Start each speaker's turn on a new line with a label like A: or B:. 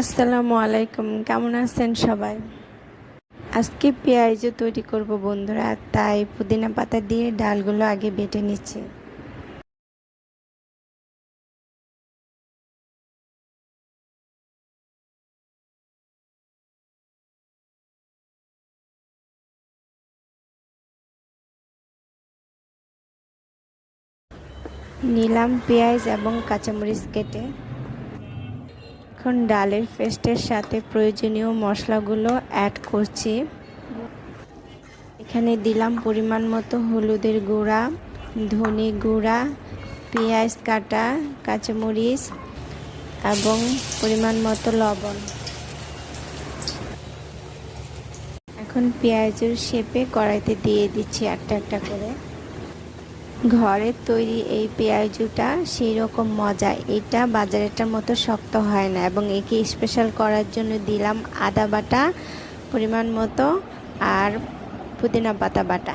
A: আসসালামু আলাইকুম, কেমন আছেন সবাই? আজকে পেঁয়াজও তৈরি করব বন্ধুরা, তাই পুদিনা পাতা দিয়ে ডালগুলো আগে বেটে নিচ্ছি। নিলাম পেঁয়াজ এবং কাঁচামরিচ কেটে। এখন ডালের পেস্টের সাথে প্রয়োজনীয় মশলাগুলো অ্যাড করছি। এখানে দিলাম পরিমাণ মতো হলুদের গুঁড়া, ধনে গুঁড়া, পেঁয়াজ কাটা, কাঁচামরিচ এবং পরিমাণ মতো লবণ। এখন পেঁয়াজের শেপে কড়াইতে দিয়ে দিচ্ছি একটা একটা করে। ঘরের তৈরি এই পেঁয়াজুটা সেই রকম মজা, এটা বাজারেরটার মতো শক্ত হয় না। এবং একে স্পেশাল করার জন্য দিলাম আদা বাটা পরিমাণ মতো আর পুদিনা পাতা বাটা।